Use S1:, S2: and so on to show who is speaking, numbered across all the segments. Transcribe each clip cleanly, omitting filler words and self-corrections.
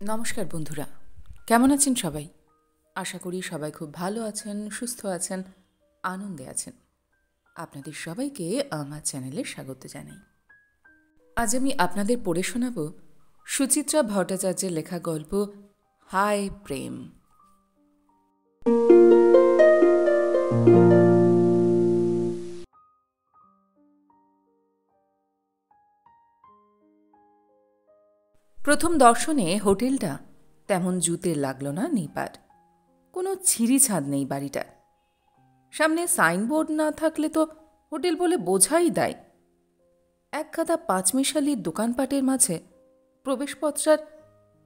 S1: নমস্কার বন্ধুরা, কেমন আছেন সবাই? আশা করি সবাই খুব ভালো আছেন, সুস্থ আছেন, আনন্দে আছেন। আপনাদের সবাইকে আমার চ্যানেলে স্বাগত জানাই। আজ আমি আপনাদের পড়ে শোনাব সুচিত্রা ভট্টাচার্যের লেখা গল্প হায় প্রেম। প্রথম দর্শনে হোটেলটা তেমন জুতের লাগল না নিপার। কোনো ছিঁড়ি ছাদ নেই বাড়িটার। সামনে সাইনবোর্ড না থাকলে তো হোটেল বলে বোঝাই দেয়। এক গাদা পাঁচমিশালির দোকানপাটের মাঝে প্রবেশপত্রার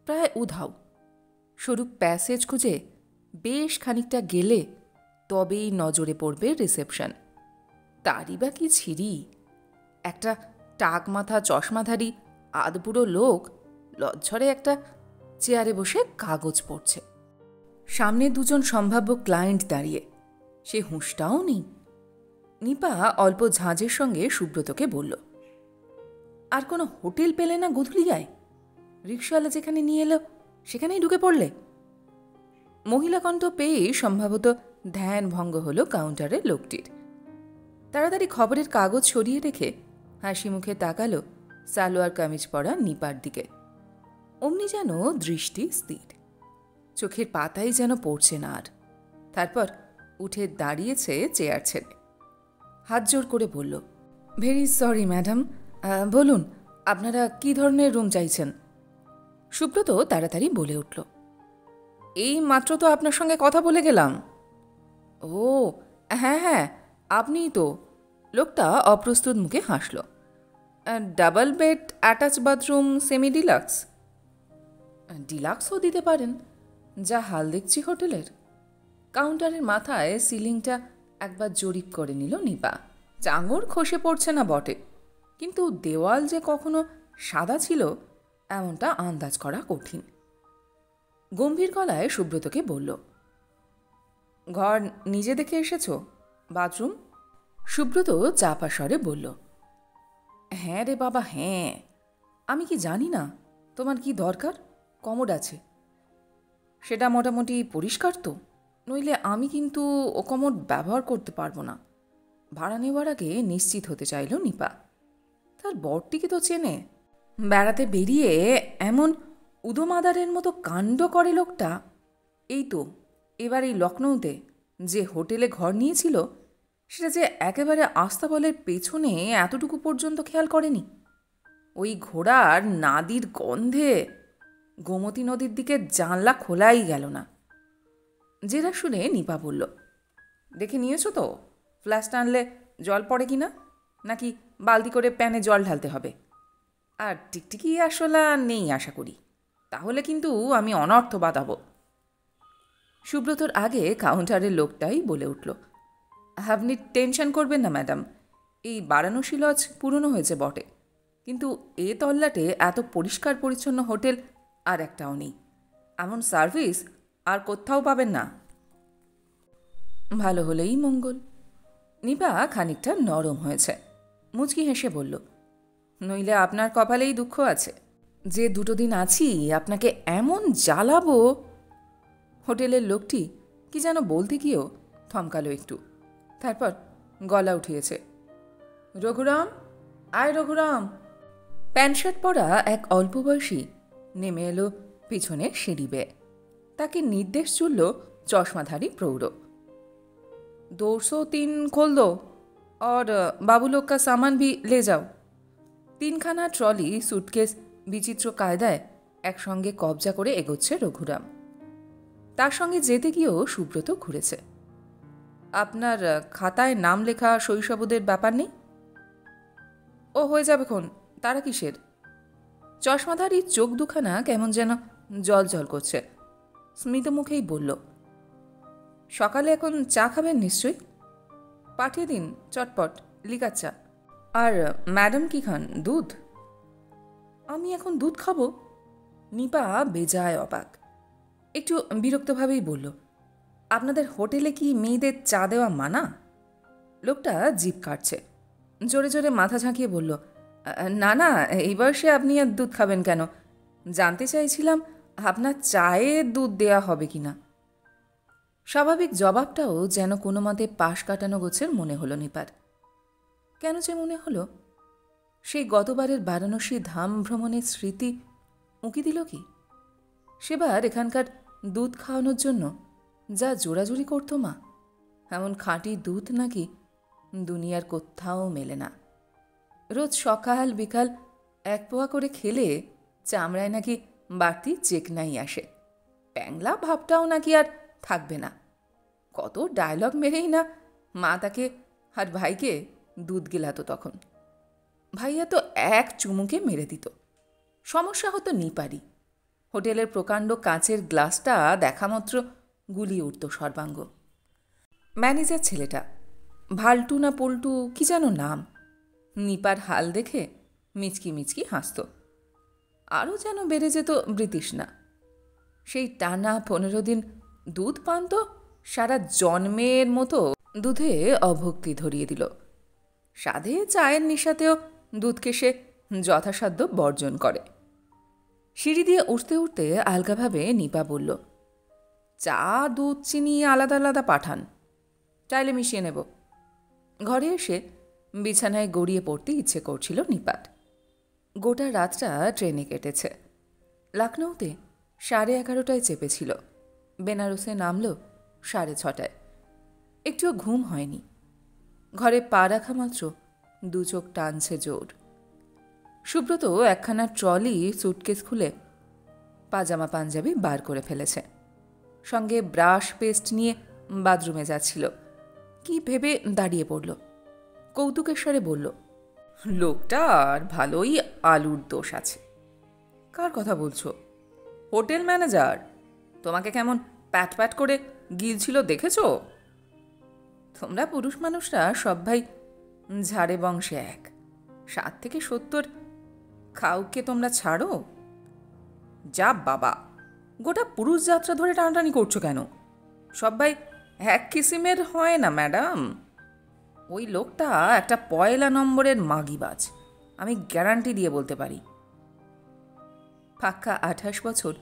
S1: প্রায় উধাও। সরু প্যাসেজ খুঁজে বেশ খানিকটা গেলে তবেই নজরে পড়বে রিসেপশন। তারই বা কি ছিঁড়ি! একটা টাক মাথা চশমাধারী আধবুড়ো লোক লজ্জরে একটা চেয়ারে বসে কাগজ পড়ছে। সামনে দুজন সম্ভাব্য ক্লায়েন্ট দাঁড়িয়ে, সে হুঁশটাও নেই। নিপা অল্প ঝাঁঝের সঙ্গে সুব্রতকে বলল, আর কোনো হোটেল পেলে না গোধূলিয়ায়? রিক্সাওয়ালা যেখানে নিয়ে এলো সেখানেই ঢুকে পড়লে। মহিলা কণ্ঠ পেয়ে সম্ভবত ধ্যান ভঙ্গ হল কাউন্টারের লোকটির। তাড়াতাড়ি খবরের কাগজ সরিয়ে রেখে হাসি মুখে তাকালো সালোয়ার কামিজ পরা নিপার দিকে। অমনি যেন দৃষ্টি স্থির, চোখের পাতাই যেন পড়ছে না আর। তারপর উঠে দাঁড়িয়েছে চেয়ার ছেড়ে, হাত জোর করে বলল, ভেরি সরি ম্যাডাম, বলুন আপনারা কি ধরনের রুম চাইছেন? সুব্রত তাড়াতাড়ি বলে উঠল, এই মাত্র তো আপনার সঙ্গে কথা বলে গেলাম। ও হ্যাঁ হ্যাঁ, আপনিই তো। লোকটা অপ্রস্তুত মুখে হাসল। Double bed, attach bathroom, semi deluxe? ডিলাক্সও দিতে পারেন, যা হাল দেখছি হোটেলের। কাউন্টারের মাথায় সিলিংটা একবার জরিপ করে নিল নিপা। চাঙর খসে পড়ছে না বটে, কিন্তু দেওয়াল যে কখনো সাদা ছিল এমনটা আন্দাজ করা কঠিন। গম্ভীর গলায় সুব্রতকে বলল, ঘর নিজে দেখে এসেছ? বাথরুম? সুব্রত চাপা স্বরে বলল, হ্যাঁ রে বাবা হ্যাঁ। আমি কি জানি না তোমার কি দরকার? কমোড আছে, সেটা মোটামুটি পরিষ্কার তো? নইলে আমি কিন্তু ও কমোড ব্যবহার করতে পারবো না। ভাড়া নেওয়ার আগে নিশ্চিত হতে চাইল নিপা। তার বরটিকে তো চেনে। বেড়াতে বেরিয়ে এমন উদোমাদারের মতো কাণ্ড করে লোকটা। এই তো এবার এই লখনৌতে যে হোটেলে ঘর নিয়েছিল সেটা যে একেবারে আস্তাবলের পেছনে এতটুকু পর্যন্ত খেয়াল করেনি। ওই ঘোড়ার নাদির গন্ধে গোমতী নদীর দিকে জানলা খোলাই গেল না। জেরা শুনে নিপা বলল, দেখে নিয়েছ তো ফ্ল্যাশ টানলে জল পড়ে কি না, নাকি বালতি করে প্যানে জল ঢালতে হবে? আর টিকটিকি আসলা নেই আশা করি, তাহলে কিন্তু আমি অনর্থ বাঁধাব। সুব্রতর আগে কাউন্টারের লোকটাই বলে উঠল, আপনি টেনশন করবেন না ম্যাডাম, এই বারাণসী লজ পুরনো হয়েছে বটে, কিন্তু এ তল্লাটে এত পরিষ্কার পরিচ্ছন্ন হোটেল আর একটাও নেই। এমন সার্ভিস আর কোথাও পাবেন না। ভালো হলেই মঙ্গল। নিপা খানিকটা নরম হয়েছে, মুচকি হেসে বলল, নইলে আপনার কপালেই দুঃখ আছে। যে দুটো দিন আছি আপনাকে এমন জ্বালাবো। হোটেলের লোকটি কি যেন বলতে গিয়েও থমকালো একটু, তারপর গলা উঠিয়েছে, রঘুরাম, আয় রঘুরাম। প্যান্ট শার্ট পরা এক অল্প বয়সী নেমে এলো পিছনের সিঁড়ি বেয়ে। তাকে নির্দেশ চলল চশমাধারী প্রৌঢ়। 203 खोल दो और बाबू लोग का सामान भी ले जाओ। তিনখানা ট্রলি সুটকেস বিচিত্র কায়দায় একসঙ্গে কবজা করে এগোচ্ছে রঘুরাম। তার সঙ্গে যেতে গিয়েও সুব্রত ঘুরেছে। আপনার খাতায় নাম লেখা শৈশবদের ব্যাপার নেই? ও হয়ে যাবে খন, তারা কিসের? চশমাধারী চোখ দুখানা কেমন যেন জল জল করছে, স্মিত মুখেই বলল, সকালে এখন চা খাবেন নিশ্চয়ই? পাঠিয়ে দিন চটপট লিকার চা। আর ম্যাডাম কি খান, দুধ? আমি এখন দুধ খাবো? নিপা বেজায় অবাক, একটু বিরক্তভাবেই বলল, আপনাদের হোটেলে কি মেয়েদের চা দেওয়া মানা? লোকটা জিভ কাটছে, জোরে জোরে মাথা ঝাঁকিয়ে বলল, না না, এই বয়সে আপনি আর দুধ খাবেন কেন? জানতে চাইছিলাম আপনার চায়ে দুধ দেয়া হবে কিনা? স্বাভাবিক জবাবটাও যেন কোনো মতে পাশ কাটানো গোছের মনে হলো নিপার। কেন যে মনে হলো সেই গতবারের বারাণসী ধাম ভ্রমণের স্মৃতি উঁকি দিল কি? সেবার এখানকার দুধ খাওয়ানোর জন্য যা জোরাজুরি করত মা, এমন খাঁটি দুধ নাকি দুনিয়ার কোথাও মেলে না। রোজ সকাল বিকাল 1 পোয়া করে খেলে চামড়ায় নাকি বাড়তি চেকনাই আসে, প্যাংলা ভাবটাও নাকি আর থাকবে না। কত ডায়লগ মেরেই না মা তাকে আর ভাইকে দুধ গেলাতো তখন। ভাইয়া তো এক চুমুকে মেরে দিত। সমস্যা হতো নিপারি। হোটেলের প্রকাণ্ড কাঁচের গ্লাসটা দেখামাত্র গুলিয়ে উঠত সর্বাঙ্গ। ম্যানেজার ছেলেটা, ভাল্টু না পল্টু কি যেন নাম, নিপার হাল দেখে মিচকি মিচকি হাসত। আরও যেন বেড়ে যেত বৃতৃষ্ণা। সেই টানা 15 দিন দুধ পান তো সারা জন্মের মতো দুধে অভক্তি ধরিয়ে দিল। সাধে চায়ের নিশাতেও দুধকে সে যথাসাধ্য বর্জন করে। সিঁড়ি দিয়ে উঠতে উঠতে আলগাভাবে নিপা বলল, চা দুধ চিনি আলাদা আলাদা পাঠান, চাইলে মিশিয়ে নেব। ঘরে এসে বিছানায় গড়িয়ে পড়তে ইচ্ছে করছিল নিপার। গোটা রাতটা ট্রেনে কেটেছে। লখনৌতে 11:30টায় চেপেছিল, বেনারসে নামল 6:30টায়। একটুও ঘুম হয়নি। ঘরে পা রাখা মাত্র 2 চোখ টানছে জোর। সুব্রত একখানা ট্রলি সুটকেস খুলে পাজামা পাঞ্জাবি বার করে ফেলেছে। সঙ্গে ব্রাশ পেস্ট নিয়ে বাথরুমে যাচ্ছিল। কি ভেবে দাঁড়িয়ে পড়ল। কৌতুকেশ্বরে বলল, লোকটার ভালোই আলুর দোষ আছে। কার কথা বলছো? হোটেল ম্যানেজার তোমাকে কেমন প্যাট প্যাট করে গিলছিল দেখেছ? তোমরা পুরুষ মানুষরা সব ভাই ঝাড়ে বংশে এক। 60 থেকে 70 খাউকে তোমরা ছাড়ো। যা বাবা, গোটা পুরুষ যাত্রা ধরে টানাটানি করছো কেন? সব ভাই এক কিসিমের হয় না ম্যাডাম। ওই লোকটা একটা 1 নম্বরের মাগিবাজ, আমি গ্যারান্টি দিয়ে বলতে পারি। পাক্কা 28 বছর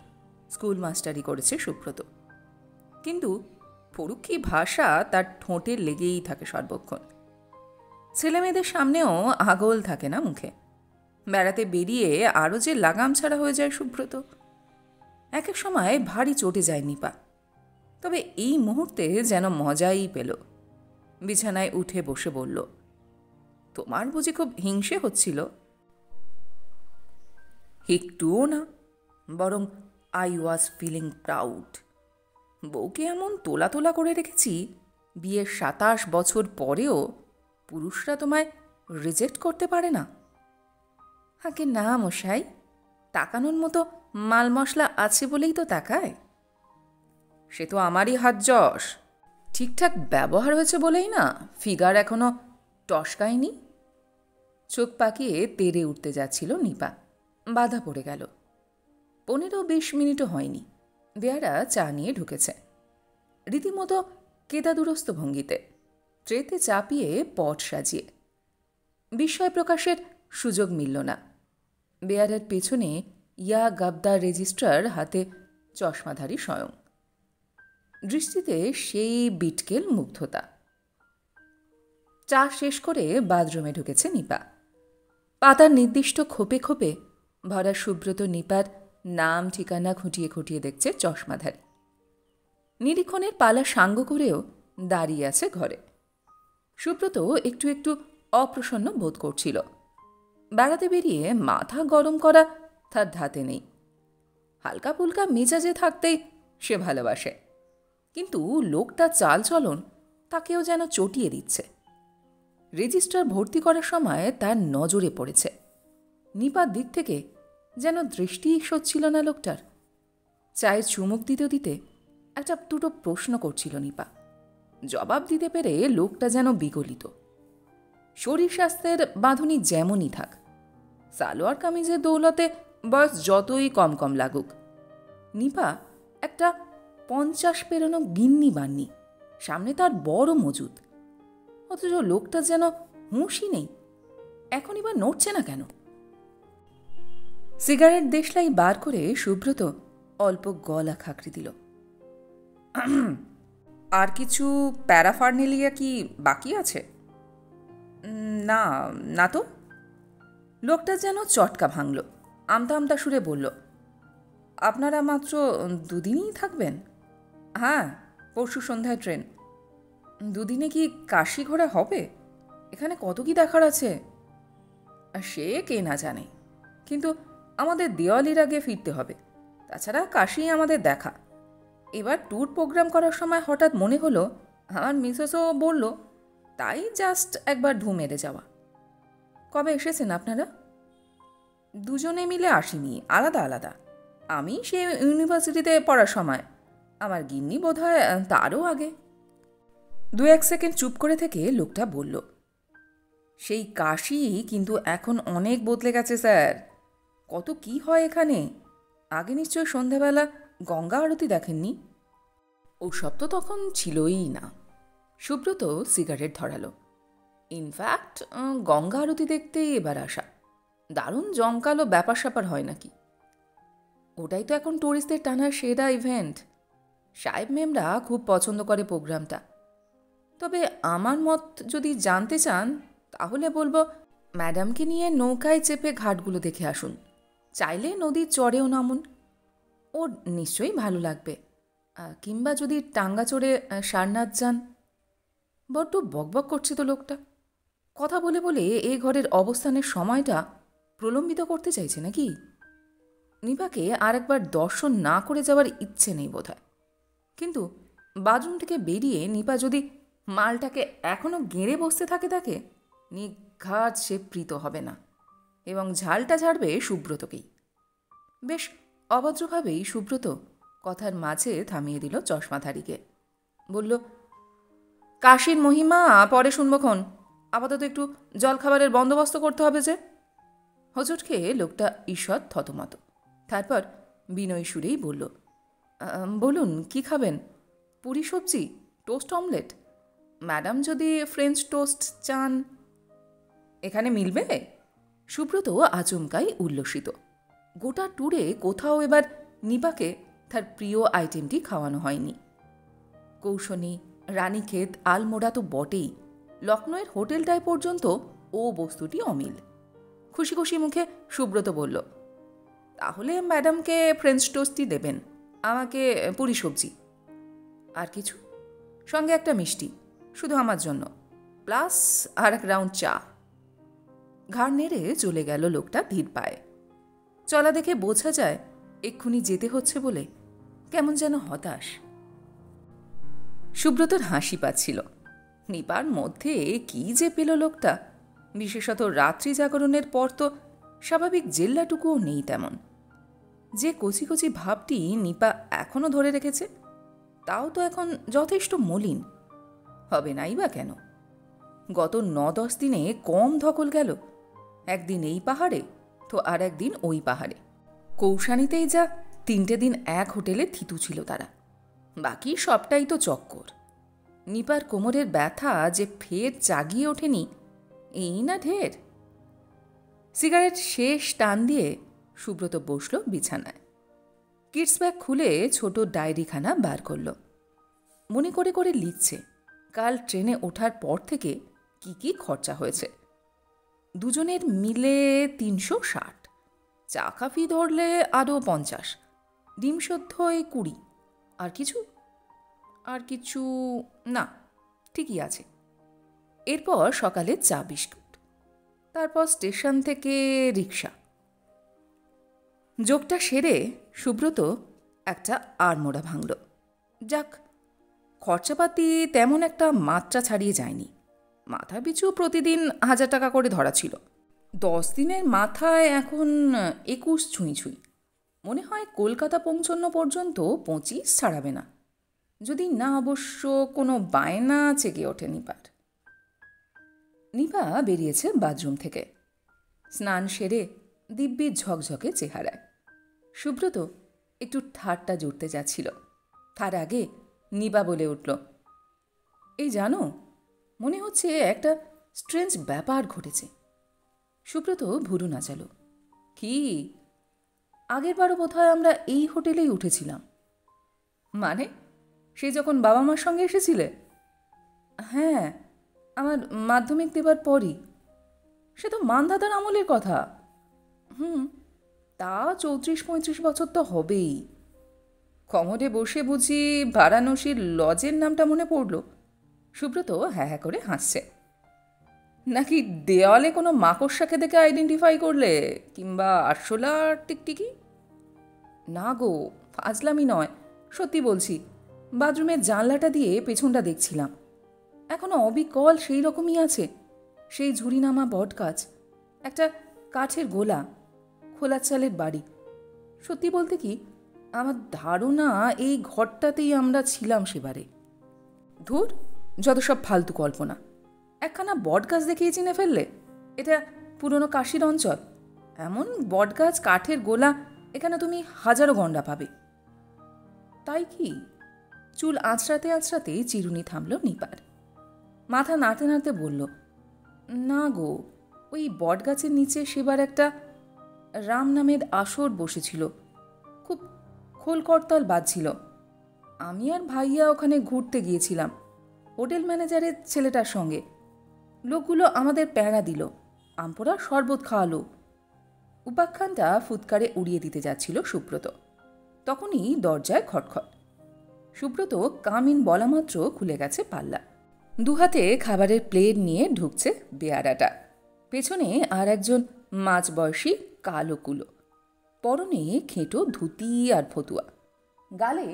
S1: স্কুল মাস্টারি করেছে সুব্রত, কিন্তু ফরুক্কি ভাষা তার ঠোঁটে লেগেই থাকে সর্বক্ষণ। ছেলেমেয়েদের সামনেও আগল থাকে না মুখে। বেড়াতে বেরিয়ে আরও যে লাগাম ছাড়া হয়ে যায় সুব্রত। এক এক সময় ভারী চটে যায় নিপা, তবে এই মুহূর্তে যেন মজাই পেল। বিছানায় উঠে বসে বলল, তোমার বুঝি খুব হিংসে হচ্ছিল? একটুও না, বরং আই ওয়াজ ফিলিং প্রাউড। বউকে এমন তোলা তোলা করে রেখেছি, বিয়ের 27 বছর পরেও পুরুষরা তোমায় রিজেক্ট করতে পারে না। আগে না মশাই, তাকানোর মতো মাল মশলা আছে বলেই তো তাকায়। সে তো আমারই হাত যশ, ঠিকঠাক ব্যবহার হয়েছে বলেই না ফিগার এখনো টসকায়নি। চোখ পাকিয়ে তেড়ে উঠতে যাচ্ছিল নিপা, বাধা পড়ে গেল। 15-20 মিনিটও হয়নি, বেয়ারা চা নিয়ে ঢুকেছে। রীতিমতো কেদাদুরস্ত ভঙ্গিতে, ট্রেতে চাপিয়ে পট সাজিয়ে। বিস্ময় প্রকাশের সুযোগ মিলল না। বেয়ারার পেছনে ইয়া গাবদার রেজিস্ট্রার, হাতে চশমাধারী স্বয়ং। দৃষ্টিতে সেই বিটকেল মুগ্ধতা। চা শেষ করে বাথরুমে ঢুকেছে নিপা। পাতার নির্দিষ্ট খোপে খোপে ভরা সুব্রত নিপার নাম ঠিকানা খুঁটিয়ে খুঁটিয়ে দেখছে চশমাধারী। নিরীক্ষণের পালা সাঙ্গ করেও দাঁড়িয়ে আছে ঘরে। সুব্রত একটু একটু অপ্রসন্ন বোধ করছিল। বেড়াতে বেরিয়ে মাথা গরম করা তার ধাতে নেই। হালকা ফুলকা মেজাজে থাকতেই সে ভালোবাসে, কিন্তু লোকটা চালচলন তাকেও যেন চটিয়ে দিচ্ছে। রেজিস্ট্রার ভর্তি করার সময় তার নজরে পড়েছে। নিপার দিক থেকে যেন দৃষ্টিই সচ্ছিল না লোকটার। চায়ে চুমুক দিতে দিতে একটা দুটো প্রশ্ন করছিল নিপা। জবাব দিতে পেরে লোকটা যেন বিগলিত। শরীর স্বাস্থ্যের বাঁধুনি যেমনই থাক, সালোয়ার কামিজের দৌলতে বয়স যতই কম কম লাগুক, নিপা একটা 50 পেরোনো গিন্নি বান্নি, সামনে তার বড় মজুদ। অথচ লোকটা যেন হুঁশই নেই। এখনই বা নড়ছে না কেন? সিগারেট দেশলাই বার করে সুব্রত অল্প গলা খাঁকড়ে দিল। আর কিছু প্যারাফার্নেলিয়া কি বাকি আছে? না, না তো। লোকটা যেন চটকা ভাঙল। আমতা আমতা সুরে বলল, আপনারা মাত্র 2 দিনই থাকবেন? হ্যাঁ, পরশু সন্ধ্যায় ট্রেন। 2 দিনে কি কাশি ঘোরা হবে? এখানে কত কি দেখার আছে। সে কে না জানে, কিন্তু আমাদের দেওয়ালির আগে ফিরতে হবে। তাছাড়া কাশি আমাদের দেখা। এবার ট্যুর প্রোগ্রাম করার সময় হঠাৎ মনে হলো, আমার মিসেসও বলল, তাই জাস্ট একবার ঢু মেরে যাওয়া। কবে এসেছেন আপনারা? দুজনে মিলে আসিনি, আলাদা আলাদা। আমি সে ইউনিভার্সিটিতে পড়ার সময়, আমার গিন্নি বোধহয় তারও আগে। 2-1 সেকেন্ড চুপ করে থেকে লোকটা বলল, সেই কাশি কিন্তু এখন অনেক বদলে গেছে স্যার। কত কি হয় এখানে। আগে নিশ্চয় সন্ধ্যাবেলা গঙ্গা আরতি দেখেননি? ওসব তো তখন ছিলই না। সুব্রত সিগারেট ধরালো। ইনফ্যাক্ট গঙ্গা আরতি দেখতেই এবার আসা। দারুণ জমকালো ব্যাপার স্যাপার হয় নাকি। ওটাই তো এখন টুরিস্টদের টানার সেরা ইভেন্ট। সাহেব মেমরা খুব পছন্দ করে প্রোগ্রামটা। তবে আমার মত যদি জানতে চান, তাহলে বলবো, ম্যাডামকে নিয়ে নৌকায় চেপে ঘাটগুলো দেখে আসুন। চাইলে নদীর চড়েও নামুন, ওর নিশ্চয়ই ভালো লাগবে। কিংবা যদি টাঙ্গা চড়ে সারনাথ যান। বড্ড বকবক করছে তো লোকটা। কথা বলে বলে এই ঘরের অবস্থানের সময়টা প্রলম্বিত করতে চাইছে নাকি? নিপাকে আর একবার দর্শন না করে যাওয়ার ইচ্ছে নেই বোধহয়। কিন্তু বাথরুম থেকে বেরিয়ে নিপা যদি মালটাকে এখনও গেঁড়ে বসতে থাকে, নিঘাত সে প্রীত হবে না, এবং ঝালটা ঝাড়বে সুব্রতকেই। বেশ অভদ্রভাবেই সুব্রত কথার মাঝে থামিয়ে দিল চশমাধারীকে। বলল, কাশীর মহিমা পরে শুনবক্ষণ। আপাতত একটু জলখাবারের বন্দোবস্ত করতে হবে যে। হোঁচট খেয়ে লোকটা ঈষৎ থতমত। তারপর বিনয়ী সুরেই বলল, বলুন কি খাবেন? পুরি সবজি, টোস্ট অমলেট? ম্যাডাম যদি ফ্রেঞ্চ টোস্ট চান। এখানে মিলবে? সুব্রত আচমকাই উল্লসিত। গোটা ট্যুরে কোথাও এবার নিপাকে তার প্রিয় আইটেমটি খাওয়ানো হয়নি। কৌশনী, রানীক্ষেত, আলমোড়া তো বটেই, লখনৌয়ের হোটেলটায় পর্যন্ত ও বস্তুটি অমিল। খুশি খুশি মুখে সুব্রত বলল, তাহলে ম্যাডামকে ফ্রেঞ্চ টোস্টই দেবেন, আমাকে পুরি সবজি। আর কিছু? সঙ্গে একটা মিষ্টি, শুধু আমার জন্য, প্লাস আর 1 রাউন্ড চা। ঘাড় নেড়ে চলে গেল লোকটা ধীর পায়ে। চলা দেখে বোঝা যায় এক্ষুনি যেতে হচ্ছে বলে কেমন যেন হতাশ। সুব্রতর হাসি পাচ্ছিল। নিপার মধ্যে কি যে পেল লোকটা। বিশেষত রাত্রি জাগরণের পর তো স্বাভাবিক জেল্লাটুকুও নেই তেমন। যে কচি কচি ভাবটি নিপা এখনও ধরে রেখেছে, তাও তো এখন যথেষ্ট মলিন। হবে নাই বা কেন? গত 9-10 দিনে কম ধকল গেল। একদিন এই পাহাড়ে তো আর একদিন ওই পাহাড়ে। কৌশানীতেই যা 3টে দিন এক হোটেলে থিতু ছিল তারা, বাকি সবটাই তো চক্কর। নিপার কোমরের ব্যথা যে ফের জাগিয়ে ওঠেনি, এই না ঢের। সিগারেট শেষ টান দিয়ে সুব্রত বসল বিছানায়। কিডস ব্যাগ খুলে ছোট ডায়েরিখানা বার করল। মনে করে করে লিখছে কাল ট্রেনে ওঠার পর থেকে কি কি খরচা হয়েছে। দুজনের মিলে 360, চা কাফি ধরলে আরও 50, ডিম সদ্য 20। আর কিছু না, ঠিকই আছে। এরপর সকালে চা বিস্কুট, তারপর স্টেশন থেকে রিক্সা। যোগটা সেরে সুব্রত একটা আড়মোড়া ভাঙল। যাক, খরচাপাতি তেমন একটা মাত্রা ছাড়িয়ে যায়নি। মাথা পিছু প্রতিদিন 1000 টাকা করে ধরা ছিল। 10 দিনের মাথায় এখন 21 ছুঁই ছুঁই। মনে হয় কলকাতা পৌঁছানো পর্যন্ত 25 ছাড়াবে না, যদি না অবশ্য কোনো বায়না চেগে ওঠে নিপার। নিপা বেরিয়েছে বাথরুম থেকে, স্নান সেরে দিব্যি ঝকঝকে চেহারায়। সুব্রত একটু ঠাট্টা জুড়তে যাচ্ছিল, তার আগে নিপা বলে উঠল, এই জানো, মনে হচ্ছে একটা স্ট্রেঞ্জ ব্যাপার ঘটেছে। সুব্রত ভুরু নাচালো। কি? আগের বারও বোধহয় আমরা এই হোটেলেই উঠেছিলাম। মানে সেই যখন বাবা মার সঙ্গে এসেছিলে? হ্যাঁ, আমার মাধ্যমিক দেবার পরই। সে তো মান্ধাতার আমলের কথা। তা 34-35 বছর তো হবেই। কমোডে বসে বুঝি বারাণসীর লজের নামটা মনে পড়ল। সুব্রত হ্যাঁ হ্যাঁ করে হাসছে। নাকি দেওয়ালে কোনো মাকড়সাকে দেখে আইডেন্টিফাই করলে, কিংবা আরশোলার টিকটিকি? না গো, ফাজলামি নয়, সত্যি বলছি। বাথরুমের জানলাটা দিয়ে পেছনটা দেখছিলাম। এখনো অবিকল সেই রকমই আছে, সেই ঝুড়িনামা বটগাছ, একটা কাঠের গোলা, খোলা চালের বাড়ি। সত্যি বলতে কি, আমার ধারণা এই ঘরটাতেই আমরা ছিলাম সেবারে। ধুর, যত সব ফালতু কল্পনা। একখানা বটগাছ দেখেই চিনে ফেললে এটা পুরনো কাশীর অঞ্চল। এমন বটগাছ, কাঠের গোলা এখানে তুমি হাজারো গন্ডা পাবে। তাই কি? চুল আঁচড়াতে আঁচড়াতে চিরুনি থামল নিপার। মাথা নাড়তে নাড়তে বলল, না গো, ওই বটগাছের নিচে সেবার একটা রাম নামের আসর বসেছিল। খুব খোল করতাল বাজছিল। আমি আর ভাইয়া ওখানে ঘুরতে গিয়েছিলাম হোটেল ম্যানেজারের ছেলেটার সঙ্গে। লোকগুলো আমাদের প্যাঁড়া দিল, আমপোড়া শরবত খাওয়ালো। উপাখ্যানটা ফুৎকারে উড়িয়ে দিতে যাচ্ছিল সুব্রত। তখনই দরজায় খটখট। সুব্রত কামিন বলা মাত্র খুলে গেছে পাল্লা। দুহাতে খাবারের প্লেট নিয়ে ঢুকছে বেয়ারাটা। পেছনে আর একজন মাঝবয়সী কালো কুলো, পরনে খেঁটো ধুতি আর ফতুয়া, গালে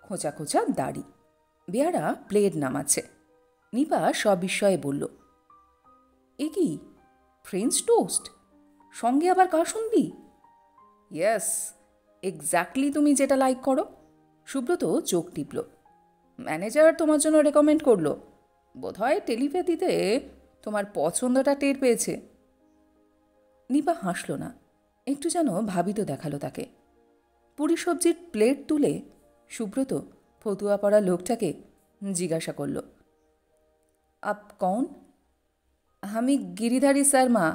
S1: খোঁচা খোঁচা দাড়ি। বেয়ারা প্লেট নামাচ্ছে। নিপা সবিস্ময়ে বলল, এ কি ফ্রেঞ্চ টোস্ট? সঙ্গে আবার কাসুন্দি? ইয়েস, এক্স্যাক্টলি তুমি যেটা লাইক করো। সুব্রত চোখ টিপল। ম্যানেজার তোমার জন্য রেকমেন্ড করলো। বোধহয় টেলিপ্যাথিতে তোমার পছন্দটা টের পেয়েছে। নিপা হাসল না, একটু যেন ভাবিত দেখালো তাকে। পুরি সবজির প্লেট তুলে সুব্রত ফতুয়া পড়া লোকটাকে জিজ্ঞাসা করল, আপ কৌন? আমি গিরিধারী শর্মা,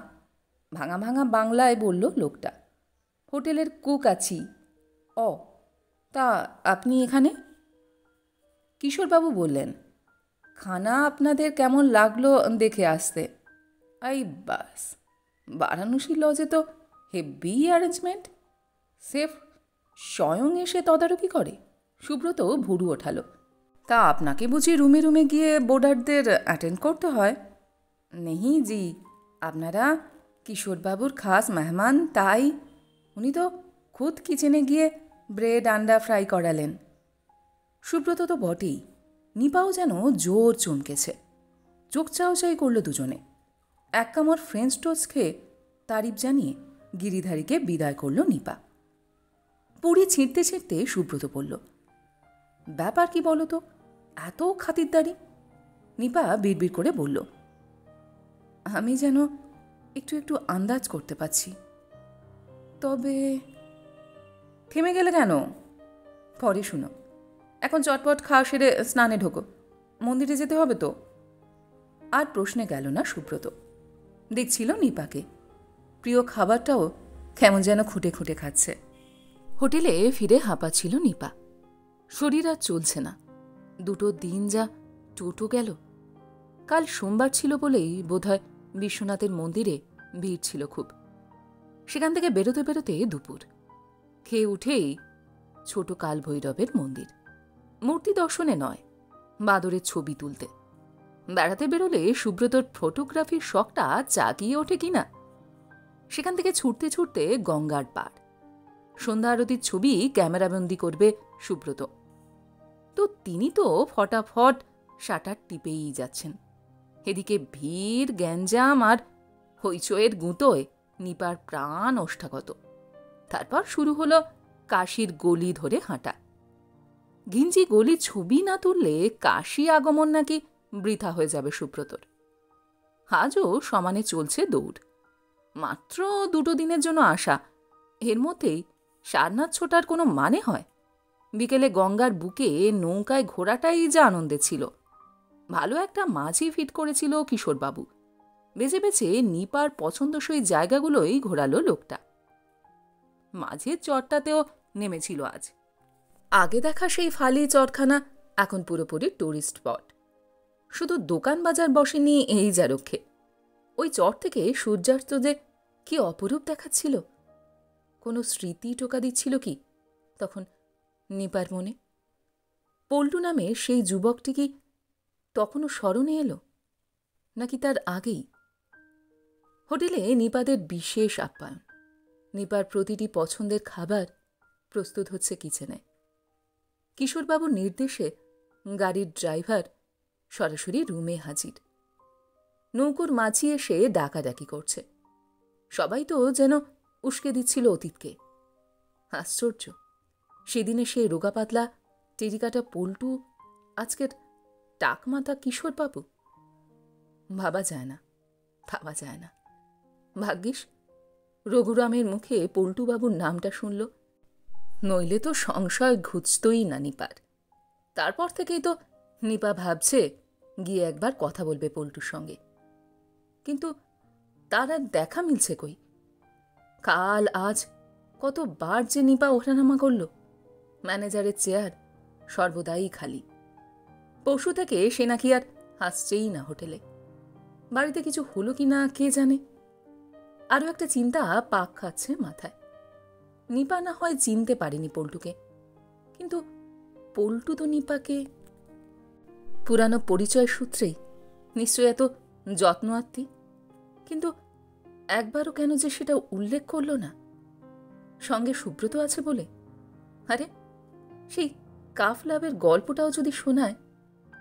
S1: ভাঙা ভাঙা বাংলায় বলল লোকটা। হোটেলের কুক আছি। ও, তা আপনি এখানে? কিশোরবাবু বললেন, খানা আপনাদের কেমন লাগলো দেখে আসতে। এই বাস, বারাণসী লজে তো হেভি অ্যারেঞ্জমেন্ট। সেফ স্বয়ং এসে তদারকি করে। সুব্রত ভুরু ওঠালো। তা আপনাকে বুঝি রুমে রুমে গিয়ে বোর্ডারদের অ্যাটেন্ড করতে হয়? নেহি জি, আপনারা কিশোরবাবুর খাস মেহমান, তাই উনি তো খুদ কিচেনে গিয়ে ব্রেড আন্ডা ফ্রাই করালেন। সুব্রত তো বটেই, নিপাও যেন জোর চমকেছে। চোখ চাওচাই করল দুজনে। এক কামড় ফ্রেঞ্চ টোস্ট খেয়ে তারিফ জানিয়ে গিরিধারীকে বিদায় করল নিপা। পুরি ছিঁড়তে ছিঁড়তে সুব্রত বলল, ব্যাপার কি বলো তো, এত খাতিরদারি? নিপা বিড়বিড় করে বলল, আমি যেন একটু একটু আন্দাজ করতে পারছি। তবে থেমে গেলে কেন? পরে শুনো, এখন চটপট খাওয়া সেরে স্নানে ঢোকো, মন্দিরে যেতে হবে তো। আর প্রশ্নে গেল না সুব্রত। দেখছিল নিপাকে, প্রিয় খাবারটাও কেমন যেন খুঁটে খুঁটে খাচ্ছে। হোটেলে ফিরে হাঁপাচ্ছিল নিপা। শরীর আর চলছে না। দুটো দিন যা টোটো গেল। কাল সোমবার ছিল বলেই বোধহয় বিশ্বনাথের মন্দিরে ভিড় ছিল খুব। সেখান থেকে বেরোতে বেরোতে দুপুর। খেয়ে উঠেই ছোট কাল ভৈরবের মন্দির। মূর্তি দর্শনে নয়, বাদরের ছবি তুলতে। বেড়াতে বেরোলে সুব্রতর ফটোগ্রাফির শখটা জাগিয়ে ওঠে কিনা। সেখান থেকে ছুটতে ছুটতে গঙ্গার পাড়। সন্ধ্যা আরতির ছবি ক্যামেরাবন্দি করবে সুব্রত। তো তিনি তো ফটাফট শাটার টিপেই যাচ্ছেন। এদিকে ভিড়, গ্যাঞ্জাম আর হইচয়ের গুঁতোয় নিপার প্রাণ ওষ্ঠাগত। তারপর শুরু হলো কাশীর গলি ধরে হাঁটা। ঘিঞ্জি গলির ছবি না তুললে কাশী আগমন নাকি বৃথা হয়ে যাবে সুব্রতর। আজও সমানে চলছে দৌড়। মাত্র 2 দিনের জন্য আসা, এর মধ্যেই সারনাথ ছোটার কোনো মানে হয়? বিকেলে গঙ্গার বুকে নৌকায় ঘোরাটাই যা আনন্দে ছিল। ভালো একটা মাঝি ফিট করেছিল কিশোরবাবু। বেছে বেছে নিপার পছন্দসই জায়গাগুলোই ঘোরালো লোকটা। মাঝের চরটাতেও নেমেছিল আজ। আগে দেখা সেই ফালি চরখানা এখন পুরোপুরি টুরিস্ট স্পট। শুধু দোকান বাজার বসেনি এই যা রক্ষে। ওই চর থেকে সূর্যাস্ত যে কি অপরূপ দেখাচ্ছিল। কোনো স্মৃতি টোকা দিচ্ছিল কি তখন নিপার মনে? পল্টু নামে সেই যুবকটি কি তখনও স্মরণে এলো, নাকি তার আগেই? হোটেলে নিপাদের বিশেষ আপ্যায়ন। নিপার প্রতিটি পছন্দের খাবার প্রস্তুত হচ্ছে কিচেনে। কিশোরবাবুর নির্দেশে গাড়ির ড্রাইভার সরাসরি রুমে হাজির। নৌকোর মাঝি এসে ডাকাডাকি করছে। সবাই তো যেন উস্কে দিচ্ছিল অতীতকে। আশ্চর্য, সেদিনে সে রোগা পাতলা টেরিকাটা পল্টু আজকের টাকমাথা কিশোরবাবু। ভাবা যায় না, ভাবা যায় না। ভাগ্যিস রঘুরামের মুখে পল্টুবাবুর নামটা শুনল, নইলে তো সংশয় ঘুচতই না নিপার। তারপর থেকেই তো নিপা ভাবছে গিয়ে একবার কথা বলবে পল্টুর সঙ্গে, কিন্তু তার আর দেখা মিলছে কই। কাল আজ কতবার যে নিপা ওঠানামা করল, ম্যানেজারের চেয়ার সর্বদাই খালি। পরশু থেকে সে নাকি আর আসছেই না হোটেলে। বাড়িতে কিছু হলো কি না কে জানে। আরও একটা চিন্তা পাক খাচ্ছে মাথায়। নিপা না হয় চিনতে পারেনি পল্টুকে, কিন্তু পল্টু তো নিপাকে পুরানো পরিচয় সূত্রেই নিশ্চয় এত যত্ন আত্মি। কিন্তু একবারও কেন যে সেটা উল্লেখ করল না? সঙ্গে সুব্রত আছে বলে? আরে সেই কাফ লাভের গল্পটাও যদি শোনায়,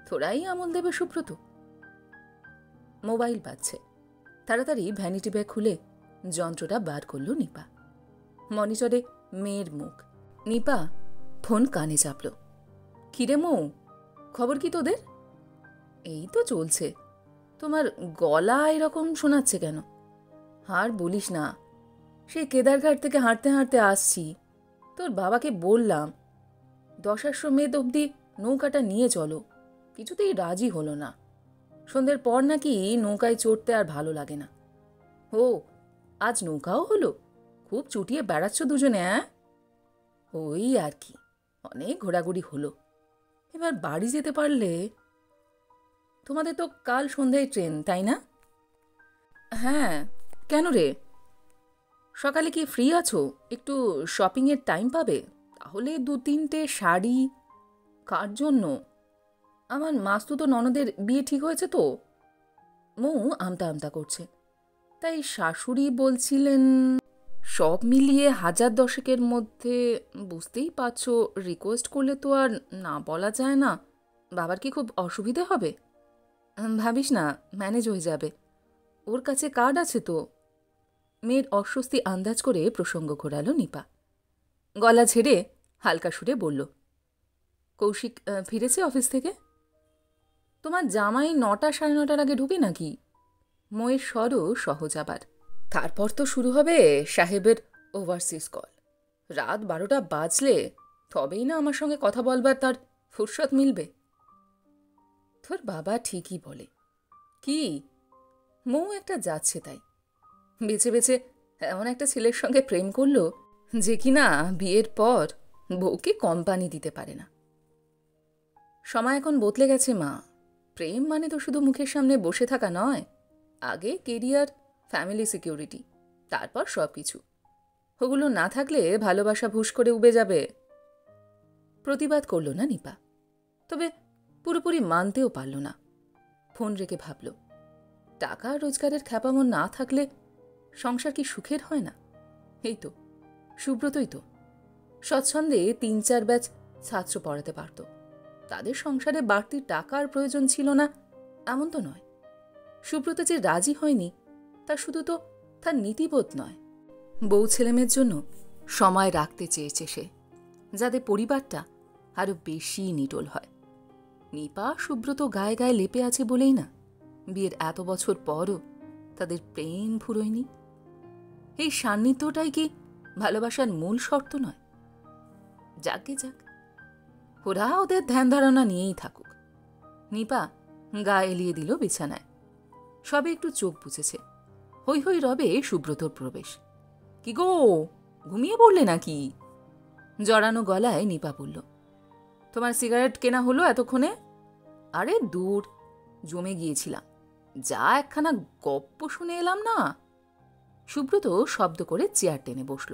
S1: থোড়াই আমল দেবে সুব্রত। মোবাইল বাজছে। তাড়াতাড়ি ভ্যানিটি ব্যাগ খুলে যন্ত্রটা বার করল নিপা। মনিটরে মেয়ের মুখ। নিপা ফোন কানে চাপল। কিরে মৌ, খবর কি তোদের? এই তো চলছে। তোমার গলা এরকম শোনাচ্ছে কেন? আর বলিস না, সেই কেদারঘাট থেকে হাঁটতে হাঁটতে আসছি। তোর বাবাকে বললাম 10 অবধি নৌকাটা নিয়ে চলো, কিছুতেই রাজি হলো না। সন্ধ্যের পর নাকি নৌকায় চড়তে আর ভালো লাগে না। ও, আজ নৌকাও হলো? খুব চুটিয়ে বেড়াচ্ছ দুজনে? ওই আর কি, অনেক ঘোরাঘুরি হলো। এবার বাড়ি যেতে পারলে। তোমাদের তো কাল সন্ধ্যায় ট্রেন, তাই না? হ্যাঁ, কেন রে? সকালে কি ফ্রি আছো? একটু শপিংয়ের টাইম পাবে? তাহলে 2-3টে শাড়ি। কার জন্য? আমার মাস্তুতো ননদের বিয়ে ঠিক হয়েছে তো। মৌ আমতা আমতা করছে। তাই শাশুড়ি বলছিলেন সব মিলিয়ে 1000-10 মধ্যে। বুঝতেই পারছো, রিকোয়েস্ট করলে তো আর না বলা যায় না। বাবার কি খুব অসুবিধে হবে? ভাবিস না, ম্যানেজ হয়ে যাবে। ওর কাছে কার্ড আছে তো। মেয়ের অস্বস্তি আন্দাজ করে প্রসঙ্গ ঘোরালো নিপা। গলা ঝেড়ে হালকা সুরে বলল, কৌশিক ফিরেছে অফিস থেকে? তোমার জামাই 9টা-9:30 আগে ঢুকে নাকি? ময়ের স্বরও সহজ আবার। তারপর তো শুরু হবে সাহেবের ওভারসিজ কল। রাত 12টা বাজলে তবেই না আমার সঙ্গে কথা বলবার তার ফুরসত মিলবে। তোর বাবা ঠিকই বলে। কি? মৌ একটা যাচ্ছে তাই। বেছে বেছে এমন একটা ছেলের সঙ্গে প্রেম করল যে কিনা বিয়ের পর বউকে কোম্পানি দিতে পারে না। সময় এখন বদলে গেছে মা। প্রেম মানে তো শুধু মুখের সামনে বসে থাকা নয়। আগে কেরিয়ার, ফ্যামিলি সিকিউরিটি, তারপর সব কিছু। ওগুলো না থাকলে ভালোবাসা ভুস করে উবে যাবে। প্রতিবাদ করল না নিপা, তবে পুরোপুরি মানতেও পারল না। ফোন রেখে ভাবল, টাকা রোজগারের খ্যাপামন না থাকলে সংসার কি সুখের হয় না? এই তো সুব্রতই তো স্বচ্ছন্দে 3-4 ব্যাচ ছাত্র পড়াতে পারত। তাদের সংসারে বাড়তি টাকার প্রয়োজন ছিল না এমন তো নয়। সুব্রত যে রাজি হয়নি তা শুধু তো তার নীতিবোধ নয়, বউ ছেলেমেয়ের জন্য সময় রাখতে চেয়েছে সে, যাতে পরিবারটা আরো বেশি নিটোল হয়। নিপা সুব্রত গায়ে গায়ে লেপে আছে বলেই না বিয়ের এত বছর পরও তাদের প্রেম ফুরোয়নি। এই সান্নিধ্যটাই কি ভালোবাসার মূল শর্ত নয়? যাকে যাক, ওরা ওদের ধ্যান ধারণা নিয়েই থাকুক। নিপা গা এলিয়ে দিল বিছানায়। সবে একটু চোখ বুঝেছে। হৈ হৈ রবে সুব্রতর প্রবেশ। কি গো, ঘুমিয়ে পড়লে নাকি? জড়ানো গলায় নিপা বলল। তোমার সিগারেট কেনা হলো এতক্ষণে? আরে দূর, জমে গিয়েছিলাম, যা একখানা গপ্প শুনে এলাম না। সুব্রত শব্দ করে চেয়ার টেনে বসল।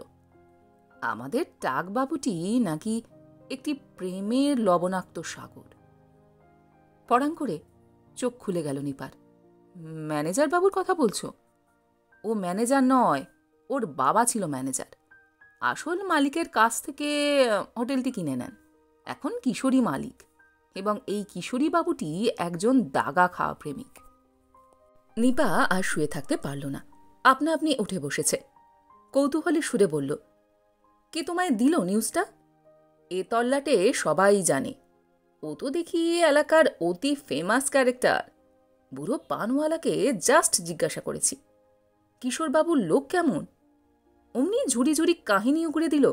S1: আমাদের টাকবাবুটি নাকি একটি প্রেমের লবণাক্ত সাগর। পড়াং করে চোখ খুলে গেল নিপার। ম্যানেজার বাবুর কথা বলছো? ও ম্যানেজার নয়, ওর বাবা ছিল ম্যানেজার। আসল মালিকের কাছ থেকে হোটেলটি কিনে নেন। এখন কিশোরী মালিক, এবং এই কিশোরী বাবুটি একজন দাগা খাওয়া প্রেমিক। নিপা আর শুয়ে থাকতে পারল না, আপনা আপনি উঠে বসেছে। কৌতূহলী সুরে বলল, কে তোমায় দিল নিউজটা? এ তল্লাটে সবাই জানে। ও তো দেখি এলাকার অতি ফেমাস ক্যারেক্টার। বুড়ো পানওয়ালাকে জাস্ট জিজ্ঞাসা করেছি, কিশোরবাবুর লোক কেমন? অমনি ঝুড়ি ঝুড়ি কাহিনী উগড়ে দিল।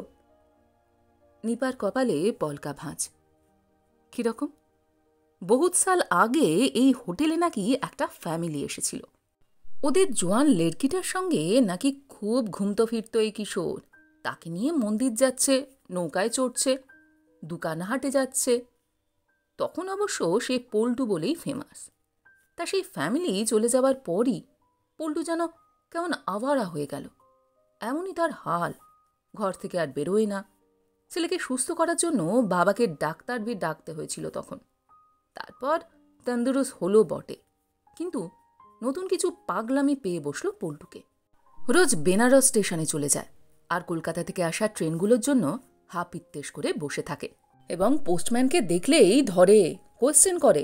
S1: নিপার কপালে পলকা ভাঁজ। কিরকম? বহুত সাল আগে এই হোটেলে নাকি একটা ফ্যামিলি এসেছিল। ওদের জোয়ান লেড়কিটার সঙ্গে নাকি খুব ঘুমতো ফিরত এই কিশোর। তাকে নিয়ে মন্দির যাচ্ছে, নৌকায় চড়ছে, দোকান হাটে যাচ্ছে। তখন অবশ্য সে পল্টু বলেই ফেমাস। তা সেই ফ্যামিলি চলে যাওয়ার পরই পল্টু যেন কেমন আওয়ারা হয়ে গেল। এমনই তার হাল, ঘর থেকে আর বেরোয় না। ছেলেকে সুস্থ করার জন্য বাবাকে ডাক্তার ডাকতে হয়েছিল তখন। তারপর তন্দুরুস্ত হলো বটে, কিন্তু নতুন কিছু পাগলামি পেয়ে বসল পল্টুকে। রোজ বেনারস স্টেশনে চলে যায়, আর কলকাতা থেকে আসা ট্রেনগুলোর জন্য হাপিত্তেশ করে বসে থাকে, এবং পোস্টম্যানকে দেখলেই ধরে, কোয়েশ্চেন করে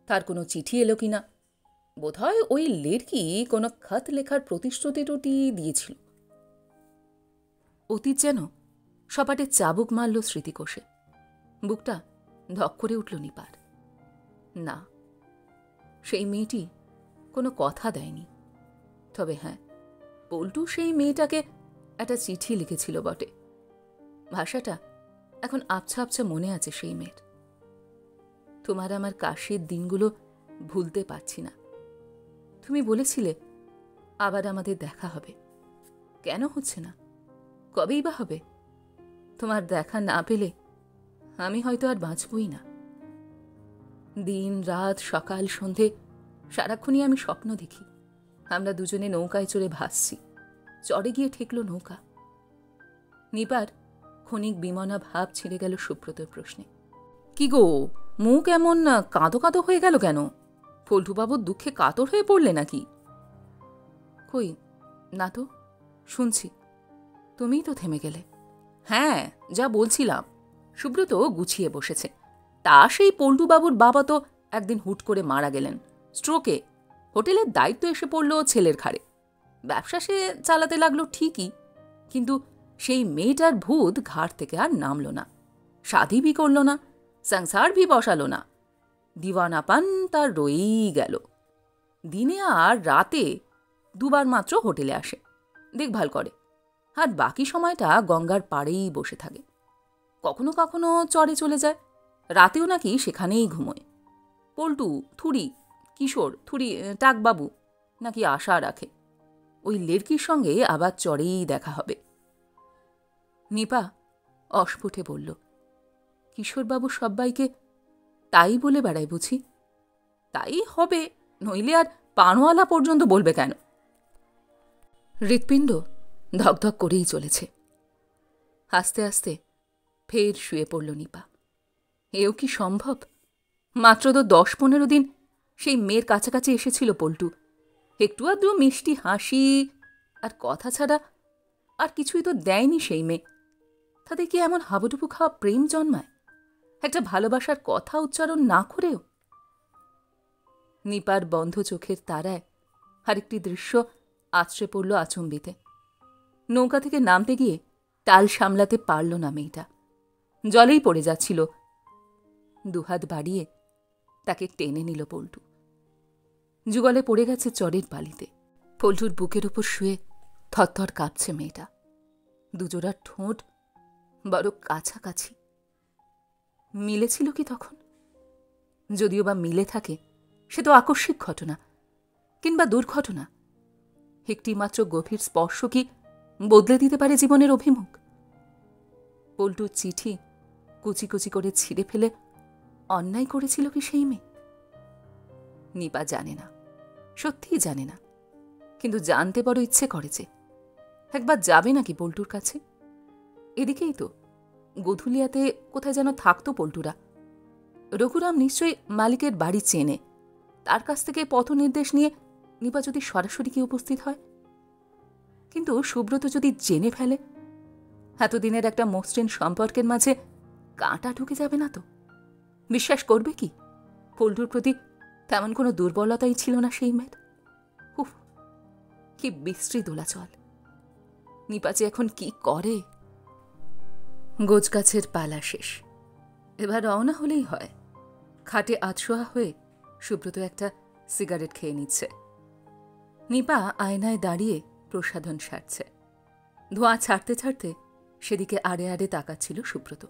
S1: তার কোনো চিঠি এলো কিনা। বোধহয় ওই লেড়কি কোনো খত লেখার প্রতিশ্রুতি টুটি দিয়েছিল। অতীত যেন সপাটে চাবুক মারল স্মৃতিকোষে। বুকটা ধক করে উঠল নিপার। না, সেই মেয়েটি কোনো কথা দেয়নি। তবে হ্যাঁ, পল্টু সেই মেয়েটাকে একটা চিঠি লিখেছিল বটে। ভাষাটা এখন আবছা আবছা মনে আছে সেই মেয়ের। তোমার আমার কাশির দিনগুলো ভুলতে পারছি না। তুমি বলেছিলে আবার আমাদের দেখা হবে। কেন হচ্ছে না? কবেই বা হবে? তোমার দেখা না পেলে আমি হয়তো আর বাঁচবই না। দিন রাত সকাল সন্ধে সারাক্ষণই আমি স্বপ্ন দেখি আমরা দুজনে নৌকায় চড়ে ভাসছি। চড়ে গিয়ে ঠেকল নৌকা। নিপার ক্ষণিক বিমনা ভাব ছেড়ে গেল সুব্রতর প্রশ্নে। কি গো, মুখ এমন কাঁদো কাঁদো হয়ে গেল কেন? পল্টুবাবুর দুঃখে কাতর হয়ে পড়লে নাকি? কই না তো, শুনছি। তুমিই তো থেমে গেলে। হ্যাঁ, যা বলছিলাম। সুব্রত গুছিয়ে বসেছে। তা সেই পল্টুবাবুর বাবা তো একদিন হুট করে মারা গেলেন স্ট্রোকে। হোটেলের দায়িত্ব এসে পড়ল ছেলের ঘাড়ে। ব্যবসা সে চালাতে লাগলো ঠিকই, কিন্তু সেই মেয়েটার ভূত ঘাড় থেকে আর নামল না। শাদি ভি করল না, সংসার ভি বসালো না। দিওয়ানাপান তার রয়েই গেল। দিনে আর রাতে দুবার মাত্র হোটেলে আসে, দেখভাল করে, আর বাকি সময়টা গঙ্গার পাড়েই বসে থাকে। কখনো কখনো চরে চলে যায়, রাতেও নাকি সেখানেই ঘুমোয়। পল্টু, থুড়ি, কিশোর, থুড়ি, টাকবাবু নাকি আশা রাখে ওই লেড়কির সঙ্গে আবার চরেই দেখা হবে। নিপা অস্ফুটে বলল, কিশোরবাবু সব্বাইকে তাই বলে বেড়ায় বুঝি? তাই হবে, নইলে আর পানওয়ালা পর্যন্ত বলবে কেন? হৃৎপিণ্ড ধকধক করেই চলেছে। আস্তে আস্তে ফের শুয়ে পড়ল নিপা। এও কি সম্ভব? মাত্র তো 10-15 দিন সেই মেয়ের কাছাকাছি এসেছিল পল্টু। একটু আধটু মিষ্টি হাসি আর কথা ছাড়া আর কিছুই তো দেয়নি সেই মেয়ে। তাদের কি এমন হাবুডুবু খাওয়া প্রেম জন্মায়, একটা ভালোবাসার কথা উচ্চারণ না করেও? নিপার বন্ধ চোখের তারায় আরেকটি দৃশ্য আছড়ে পড়ল আচম্বিতে। নৌকা থেকে নামতে গিয়ে টাল সামলাতে পারল না মেয়েটা, জলেই পড়ে যাচ্ছিল। দুহাত বাড়িয়ে তাকে টেনে নিল পল্টু। যুগলে পড়ে গেছে চরের বালিতে। পল্টুর বুকের উপর শুয়ে থরথর কাঁপছে মেয়েটা। দুজোড়ার ঠোঁট বড় কাছাকাছি। মিলেছিল কি তখন? যদিও বা মিলে থাকে, সে তো আকস্মিক ঘটনা কিংবা দুর্ঘটনা। একটি মাত্র গভীর স্পর্শ কি বদলে দিতে পারে জীবনের অভিমুখ? পল্টুর চিঠি কুচি কুচি করে ছিঁড়ে ফেলে অন্যায় করেছিল কি সেই মেয়ে? নিপা জানে না, সত্যিই জানে না, কিন্তু জানতে বড় ইচ্ছে করেছে। একবার যাবে নাকি পল্টুর কাছে? এদিকেই তো গধুলিয়াতে কোথায় যেন থাকতো পল্টুরা। রঘুরাম নিশ্চয়ই মালিকের বাড়ি চেনে, তার কাছ থেকে পথ নির্দেশ নিয়ে নিপা যদি সরাসরি কি উপস্থিত হয়। কিন্তু সুব্রত যদি জেনে ফেলে, এতদিনের একটা মসৃণ সম্পর্কের মাঝে কাঁটা ঢুকে যাবে না তো? বিশ্বাস করবে কি পল্টুর প্রতি তেমন কোনো দুর্বলতাই ছিল না সেই মেয়ের? উফ, কি বিশ্রী দোলাচল! নিপা যে এখন কি করে? গোছগাছের পালা শেষ, এবার রওনা হলেই হয়। খাটে আধশোয়া হয়ে সুব্রত একটা সিগারেট খেয়ে নিচ্ছে। নিপা আয়নায় দাঁড়িয়ে প্রসাধন সারছে। ধোঁয়া ছাড়তে ছাড়তে সেদিকে আড়ে আড়ে তাকাচ্ছিল সুব্রত।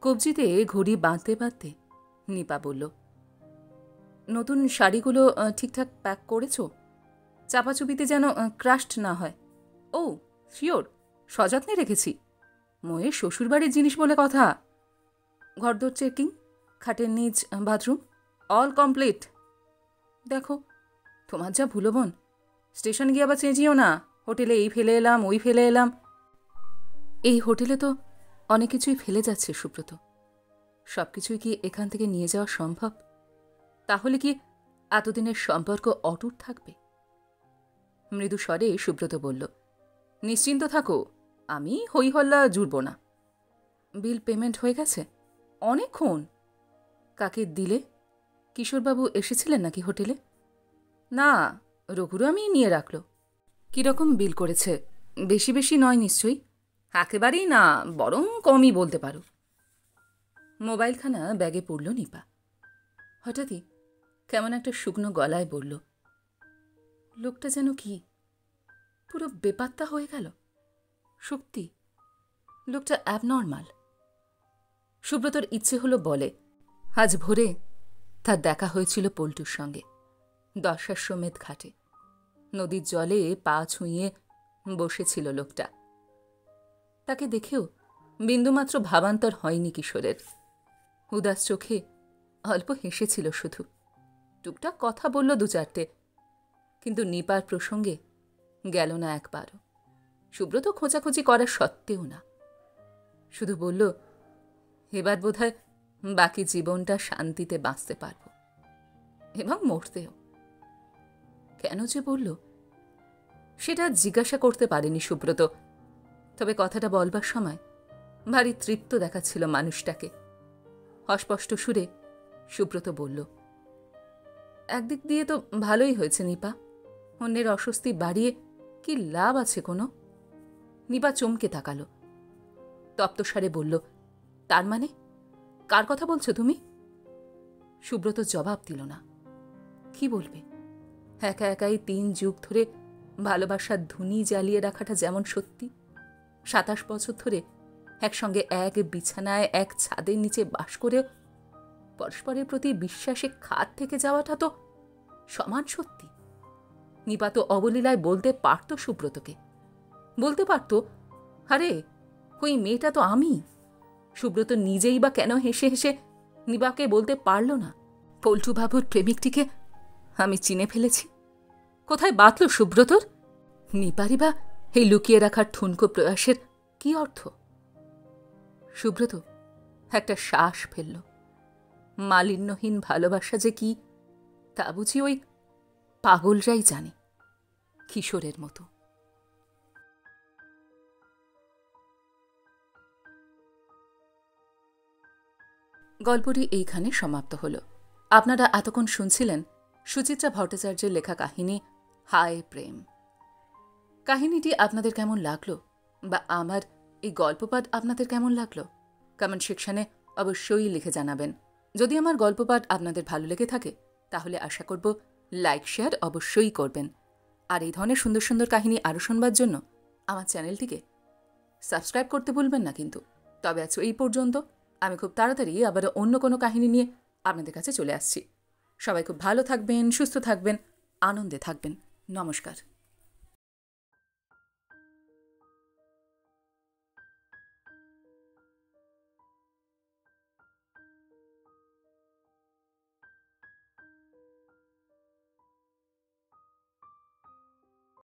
S1: কবজিতে ঘড়ি বাঁধতে বাঁধতে নিপা বলল, নতুন শাড়িগুলো ঠিকঠাক প্যাক করেছ? চাপাচুপিতে যেন ক্রাশড না হয়। ও শিওর, সযত্নে রেখেছি। ময়ের শ্বশুরবাড়ির জিনিস বলে কথা। ঘরদোর চেকিং, খাটের নিচ, বাথরুম অল কমপ্লিট। দেখো তোমার যা ভুলো বোন, স্টেশন গিয়ে আবার চেঁচিও না, হোটেলে এই ফেলে এলাম ওই ফেলে এলাম। এই হোটেলে তো অনেক কিছুই ফেলে যাচ্ছে সুব্রত, সব কিছুই কি এখান থেকে নিয়ে যাওয়া সম্ভব? তাহলে কি এতদিনের সম্পর্ক অটুট থাকবে? মৃদু স্বরে সুব্রত বলল, নিশ্চিন্ত থাকো, আমি হইহল্লা জুড়ব না। বিল পেমেন্ট হয়ে গেছে অনেকক্ষণ। কাকে দিলে? কিশোরবাবু এসেছিলেন নাকি হোটেলে? না, রঘুরু আমি নিয়ে রাখল। কিরকম বিল করেছে? বেশি বেশি নয় নিশ্চয়ই? একেবারেই না, বরং কমই বলতে পারো। মোবাইলখানা ব্যাগে পড়ল নিপা। হঠাৎই কেমন একটা শুকনো গলায় বলল, লোকটা যেন কি পুরো বেপাত্তা হয়ে গেল। সত্যি লোকটা অ্যাবনর্মাল। সুব্রতর ইচ্ছে হলো বলে, আজ ভোরে তার দেখা হয়েছিল পল্টুর সঙ্গে দশাশ্বমেধ ঘাটে। নদীর জলে পা ছুঁয়ে বসেছিল লোকটা। তাকে দেখেও বিন্দুমাত্র ভাবান্তর হয়নি কিশোরের। উদাস চোখে অল্প হেসেছিল শুধু। টুকটাক কথা বলল দু চারটে, কিন্তু নিপার প্রসঙ্গে গেল না একবারও। সুব্রত খোঁচাখুচি করার সত্ত্বেও না, শুধু বলল, এবার বোধহয় বাকি জীবনটা শান্তিতে বাঁচতে পারব, এবং মরতেও। কেন যে বলল সেটা জিজ্ঞাসা করতে পারেনি সুব্রত, তবে কথাটা বলবার সময় ভারী তৃপ্ত দেখাচ্ছিল মানুষটাকে। অস্পষ্ট সুরে সুব্রত বলল, একদিক দিয়ে তো ভালোই হয়েছে নিপা, অন্যের অস্বস্তি বাড়িয়ে কি লাভ আছে কোনো? নিপা চমকে তাকালো, তপ্তস্বরে বলল, তার মানে কার কথা বলছো তুমি? সুব্রত জবাব দিল না। কি বলবে? একা একাই 3 যুগ ধরে ভালোবাসার ধুনি জ্বালিয়ে রাখাটা যেমন সত্যি, 27 বছর ধরে একসঙ্গে এক বিছানায় এক ছাদের নিচে বাস করে পরস্পরের প্রতি বিশ্বাসে খাত থেকে যাওয়াটা তো সমান সত্যি। নিপা তো অবলীলায় বলতে পারত সুব্রতকে, বলতে পারত, আরে ওই মেয়েটা তো আমি। সুব্রত নিজেই বা কেন হেসে হেসে নিপাকে বলতে পারল না, পল্টু বাবুর প্রেমিকটিকে আমি চিনে ফেলেছি? কোথায় বাতল সুব্রতর? নিপারই বা এই লুকিয়ে রাখার ঠুনকো প্রয়াসের কি অর্থ? সুব্রত একটা শ্বাস ফেলল। মালিন্যহীন ভালোবাসা যে কি তা বুঝি ওই পাগলরাই জানে, কিশোরের মতো। গল্পটি এইখানে সমাপ্ত হল। আপনারা এতক্ষণ শুনছিলেন সুচিত্রা ভট্টাচার্যের লেখা কাহিনী হায় প্রেম। কাহিনীটি আপনাদের কেমন লাগলো, বা আমার এই গল্পপাঠ আপনাদের কেমন লাগলো, কমেন্ট সেকশনে অবশ্যই লিখে জানাবেন। যদি আমার গল্পপাঠ আপনাদের ভালো লেগে থাকে তাহলে আশা করব লাইক শেয়ার অবশ্যই করবেন। আর এই ধরনের সুন্দর সুন্দর কাহিনী আরও শুনবার জন্য আমার চ্যানেলটিকে সাবস্ক্রাইব করতে ভুলবেন না কিন্তু। তবে আজ এই পর্যন্ত। আমি খুব তাড়াতাড়ি আবার অন্য কোনো কাহিনী নিয়ে আপনাদের কাছে চলে আসছি। সবাই খুব ভালো থাকবেন, সুস্থ থাকবেন, আনন্দে থাকবেন। নমস্কার।